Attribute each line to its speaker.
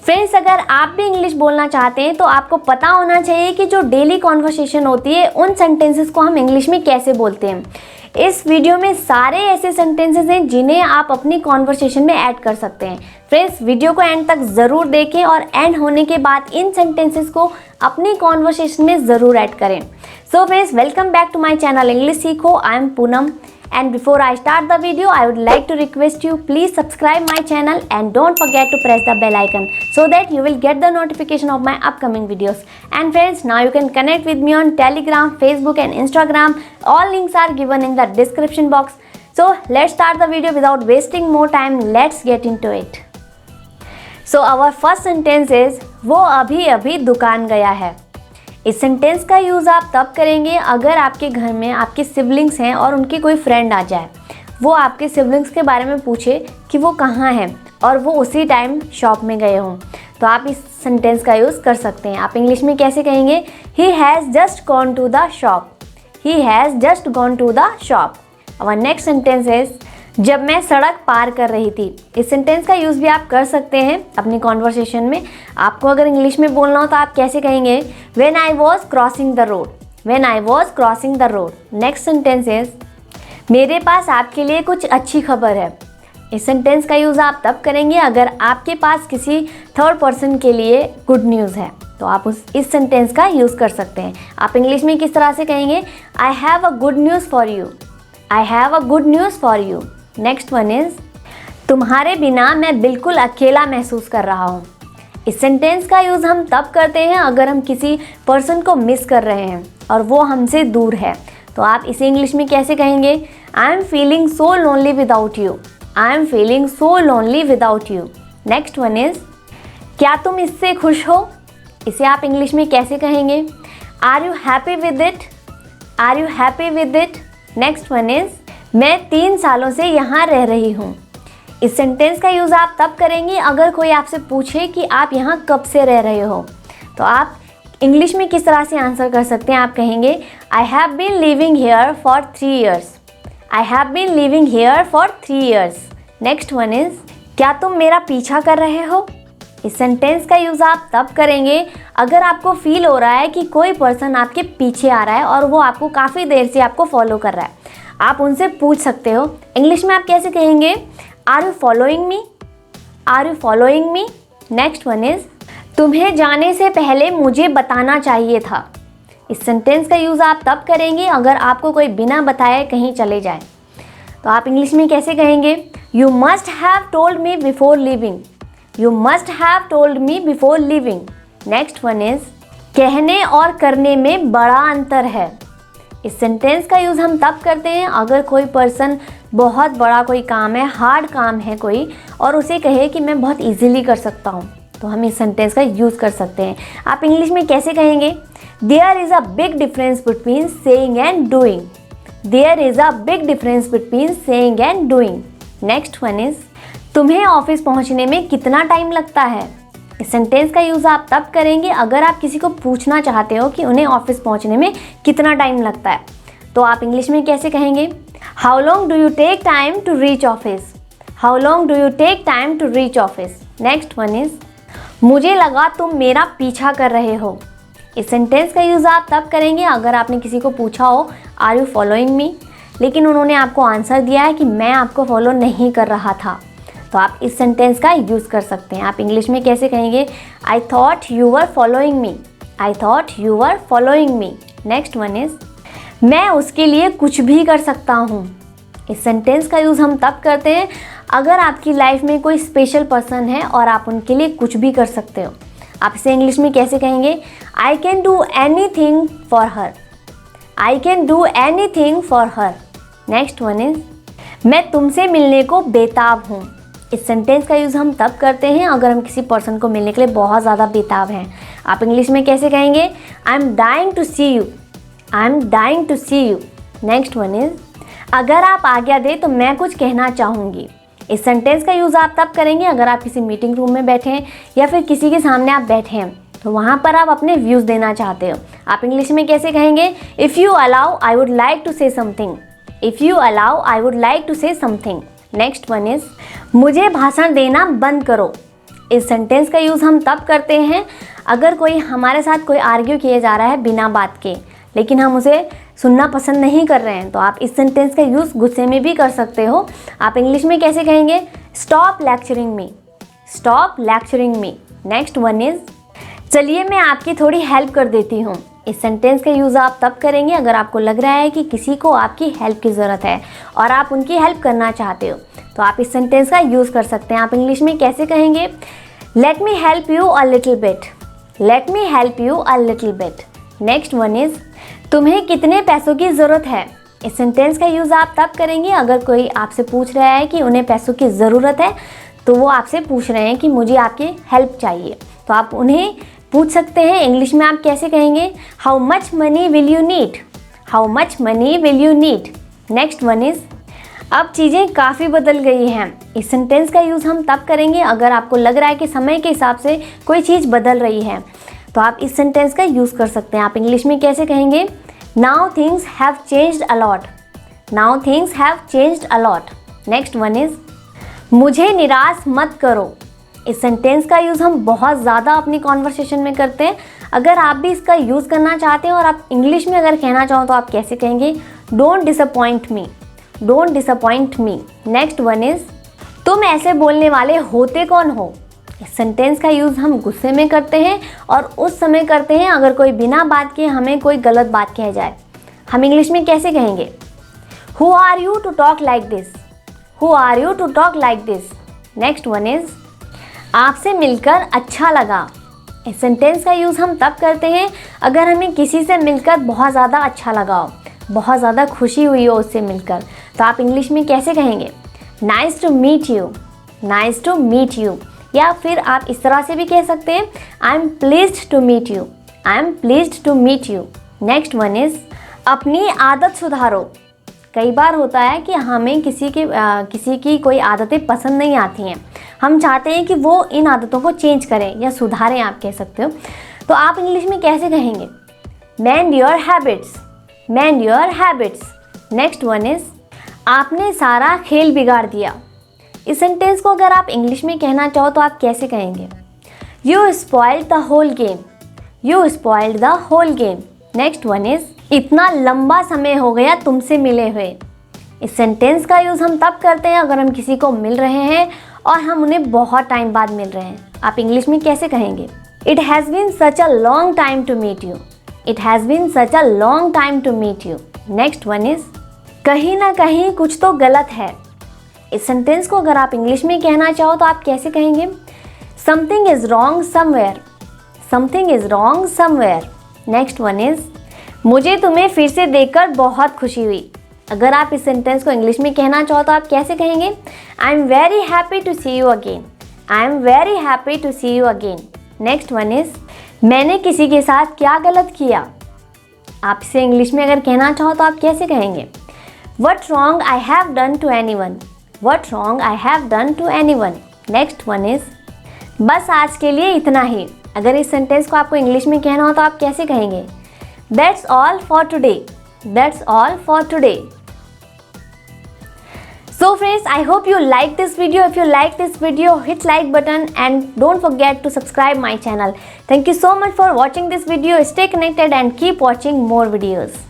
Speaker 1: Friends, अगर आप भी इंग्लिश बोलना चाहते हैं तो आपको पता होना चाहिए कि जो डेली कॉन्वर्सेशन होती है उन सेंटेंसेस को हम इंग्लिश में कैसे बोलते हैं। इस वीडियो में सारे ऐसे सेंटेंसेस हैं जिन्हें आप अपनी कॉन्वर्सेशन में ऐड कर सकते हैं। फ्रेंड्स, वीडियो को एंड तक ज़रूर देखें और एंड होने के बाद इन सेंटेंसेस को अपनी कॉन्वर्सेशन में ज़रूर ऐड करें। So friends, welcome back to my channel English सीखो। I am Poonam. And before I start the video, I would like to request you, please subscribe my channel and don't forget to press the bell icon so that you will get the notification of my upcoming videos. And friends, now you can connect with me on Telegram, Facebook and Instagram. All links are given in the description box. So let's start the video without wasting more time. Let's get into it. So our first sentence is, वो अभी दुकान गया है। इस sentence का use आप तब करेंगे अगर आपके घर में आपके सिबलिंग्स हैं और उनके कोई फ्रेंड आ जाए, वो आपके सिबलिंग्स के बारे में पूछे कि वो कहाँ हैं और वो उसी टाइम शॉप में गए हों, तो आप इस सेंटेंस का यूज़ कर सकते हैं। आप इंग्लिश में कैसे कहेंगे? He has just gone to the shop. He has just gone to the shop. और नेक्स्ट सेंटेंस इज, जब मैं सड़क पार कर रही थी। इस सेंटेंस का यूज़ भी आप कर सकते हैं अपनी कॉन्वर्सेशन में। आपको अगर इंग्लिश में बोलना हो तो आप कैसे कहेंगे? When I was crossing the road. When I was crossing the road. Next sentence is, मेरे पास आपके लिए कुछ अच्छी खबर है। इस सेंटेंस का यूज़ आप तब करेंगे अगर आपके पास किसी थर्ड पर्सन के लिए गुड न्यूज़ है, तो आप इस सेंटेंस का यूज़ कर सकते हैं। आप इंग्लिश में किस तरह से कहेंगे? I have a good news for you. I have a good news for you. Next one is, तुम्हारे बिना मैं बिल्कुल अकेला महसूस कर रहा हूँ। इस सेंटेंस का यूज़ हम तब करते हैं अगर हम किसी पर्सन को मिस कर रहे हैं और वो हमसे दूर है, तो आप इसे इंग्लिश में कैसे कहेंगे? I am feeling so lonely without you. I am feeling so lonely without you. Next one is, क्या तुम इससे खुश हो? इसे आप इंग्लिश में कैसे कहेंगे? Are you happy with it? Are you happy with it? Next one is, मैं 3 सालों से यहाँ रह रही हूँ। इस सेंटेंस का यूज़ आप तब करेंगे अगर कोई आपसे पूछे कि आप यहाँ कब से रह रहे हो, तो आप इंग्लिश में किस तरह से आंसर कर सकते हैं? आप कहेंगे, I have been living here for 3 years। I have been living here for 3 years। Next one is, क्या तुम मेरा पीछा कर रहे हो? इस सेंटेंस का यूज़ आप तब करेंगे अगर आपको फील हो रहा है कि कोई पर्सन आपके पीछे आ रहा है और वो आपको काफ़ी देर से आपको फॉलो कर रहा है। आप उनसे पूछ सकते हो। इंग्लिश में आप कैसे कहेंगे? Are you following me? Are you following me? Next one is, तुम्हें जाने से पहले मुझे बताना चाहिए था। इस सेंटेंस का यूज़ आप तब करेंगे अगर आपको कोई बिना बताए कहीं चले जाए, तो आप इंग्लिश में कैसे कहेंगे? You must have told me before living. You must have told me before living. Next one is, कहने और करने में बड़ा अंतर है। इस सेंटेंस का यूज़ हम तब करते हैं अगर कोई पर्सन बहुत बड़ा कोई काम है, हार्ड काम है कोई, और उसे कहे कि मैं बहुत इजीली कर सकता हूँ, तो हम इस सेंटेंस का यूज़ कर सकते हैं। आप इंग्लिश में कैसे कहेंगे? There is a big difference between saying and doing. There is a big difference between saying and doing. Next one is, तुम्हें ऑफिस पहुँचने में कितना टाइम लगता है? इस सेंटेंस का यूज़ आप तब करेंगे अगर आप किसी को पूछना चाहते हो कि उन्हें ऑफिस पहुंचने में कितना टाइम लगता है, तो आप इंग्लिश में कैसे कहेंगे? How long do you take time to reach office. How long do you take time to reach office. Next one is, मुझे लगा तुम मेरा पीछा कर रहे हो। इस सेंटेंस का यूज़ आप तब करेंगे अगर आपने किसी को पूछा हो, आर यू फॉलोइंग मी, लेकिन उन्होंने आपको आंसर दिया है कि मैं आपको फॉलो नहीं कर रहा था, तो आप इस सेंटेंस का यूज़ कर सकते हैं। आप इंग्लिश में कैसे कहेंगे? I thought you were following me. I thought you were following me. Next one is, मैं उसके लिए कुछ भी कर सकता हूँ। इस सेंटेंस का यूज़ हम तब करते हैं अगर आपकी लाइफ में कोई स्पेशल पर्सन है और आप उनके लिए कुछ भी कर सकते हो। आप इसे इंग्लिश में कैसे कहेंगे? I can do any thing for her. I can do any thing for her. Next one is, मैं तुमसे मिलने को बेताब हूँ। इस सेंटेंस का यूज़ हम तब करते हैं अगर हम किसी पर्सन को मिलने के लिए बहुत ज़्यादा बेताब हैं। आप इंग्लिश में कैसे कहेंगे? I am dying to see you. I am dying to see you. Next one is, अगर आप आज्ञा दें तो मैं कुछ कहना चाहूँगी। इस सेंटेंस का यूज़ आप तब करेंगे अगर आप किसी मीटिंग रूम में बैठे हैं या फिर किसी के सामने आप बैठे हैं, तो वहाँ पर आप अपने व्यूज़ देना चाहते हो। आप इंग्लिश में कैसे कहेंगे? If you allow I would like to say something. If you allow I would like to say something. Next one is, मुझे भाषण देना बंद करो। इस सेंटेंस का यूज़ हम तब करते हैं अगर कोई हमारे साथ कोई आर्ग्यू किया जा रहा है बिना बात के, लेकिन हम उसे सुनना पसंद नहीं कर रहे हैं, तो आप इस सेंटेंस का यूज़ गुस्से में भी कर सकते हो। आप इंग्लिश में कैसे कहेंगे? Stop lecturing me, stop lecturing me. Next one is, चलिए मैं आपकी थोड़ी हेल्प कर देती हूँ। इस सेंटेंस का यूज़ आप तब करेंगे अगर आपको लग रहा है कि किसी को आपकी हेल्प की ज़रूरत है और आप उनकी हेल्प करना चाहते हो, तो आप इस सेंटेंस का यूज़ कर सकते हैं। आप इंग्लिश में कैसे कहेंगे? Let me help you a little bit, let me help you a little bit. Next one is, तुम्हें कितने पैसों की ज़रूरत है? इस सेंटेंस का यूज़ आप तब करेंगे अगर कोई आपसे पूछ रहा है कि उन्हें पैसों की ज़रूरत है, तो वो आपसे पूछ रहे हैं कि मुझे आपकी हेल्प चाहिए, तो आप उन्हें पूछ सकते हैं। इंग्लिश में आप कैसे कहेंगे? How much money will you need, how much money will you need. Next one is, अब चीज़ें काफ़ी बदल गई हैं। इस सेंटेंस का यूज़ हम तब करेंगे अगर आपको लग रहा है कि समय के हिसाब से कोई चीज़ बदल रही है, तो आप इस सेंटेंस का यूज़ कर सकते हैं। आप इंग्लिश में कैसे कहेंगे? Now things have changed a lot, now things have changed a lot. Next one is, मुझे निराश मत करो। इस सेंटेंस का यूज़ हम बहुत ज़्यादा अपनी कॉन्वर्सेशन में करते हैं। अगर आप भी इसका यूज़ करना चाहते हैं और आप इंग्लिश में अगर कहना चाहो तो आप कैसे कहेंगे? Don't disappoint me, don't disappoint me. Next one is, तुम ऐसे बोलने वाले होते कौन हो? इस सेंटेंस का यूज़ हम गुस्से में करते हैं और उस समय करते हैं अगर कोई बिना बात के हमें कोई गलत बात कह जाए। हम इंग्लिश में कैसे कहेंगे? Who are you to talk like this, who are you to talk like this. Next one is, आपसे मिलकर अच्छा लगा। इस सेंटेंस का यूज़ हम तब करते हैं अगर हमें किसी से मिलकर बहुत ज़्यादा अच्छा लगा हो, बहुत ज़्यादा खुशी हुई हो उससे मिलकर, तो आप इंग्लिश में कैसे कहेंगे? Nice to meet you, nice to meet you. या फिर आप इस तरह से भी कह सकते हैं, I am pleased to meet you, I am pleased to meet you. Next one is, अपनी आदत सुधारो। कई बार होता है कि हमें किसी की कोई आदतें पसंद नहीं आती हैं, हम चाहते हैं कि वो इन आदतों को चेंज करें या सुधारें, आप कह सकते हो, तो आप इंग्लिश में कैसे कहेंगे? मेंड your habits, mend your habits. Next one is, आपने सारा खेल बिगाड़ दिया। इस सेंटेंस को अगर आप इंग्लिश में कहना चाहो तो आप कैसे कहेंगे? You spoiled the whole game, you spoiled the whole game. Next one is, इतना लंबा समय हो गया तुमसे मिले हुए। इस सेंटेंस का यूज़ हम तब करते हैं अगर हम किसी को मिल रहे हैं और हम उन्हें बहुत टाइम बाद मिल रहे हैं। आप इंग्लिश में कैसे कहेंगे? It has been such a long time to meet you, it has been such a long time to meet you. Next one is, कहीं ना कहीं कुछ तो गलत है। इस सेंटेंस को अगर आप इंग्लिश में कहना चाहो तो आप कैसे कहेंगे? Something is wrong somewhere, something is wrong somewhere. Next one is, मुझे तुम्हें फिर से देखकर बहुत खुशी हुई। अगर आप इस सेंटेंस को इंग्लिश में कहना चाहो तो आप कैसे कहेंगे? I am very happy to see you again, I am very happy to see you again. Next one is, मैंने किसी के साथ क्या गलत किया। आप इसे इंग्लिश में अगर कहना चाहो तो आप कैसे कहेंगे? What wrong I have done to anyone, what wrong I have done to anyone. Next one is, बस आज के लिए इतना ही। अगर इस सेंटेंस को आपको इंग्लिश में कहना हो तो आप कैसे कहेंगे? That's all for today, that's all for today. So friends, I hope you like this video. If you like this video, hit like button and don't forget to subscribe my channel. Thank you so much for watching this video. Stay connected and keep watching more videos.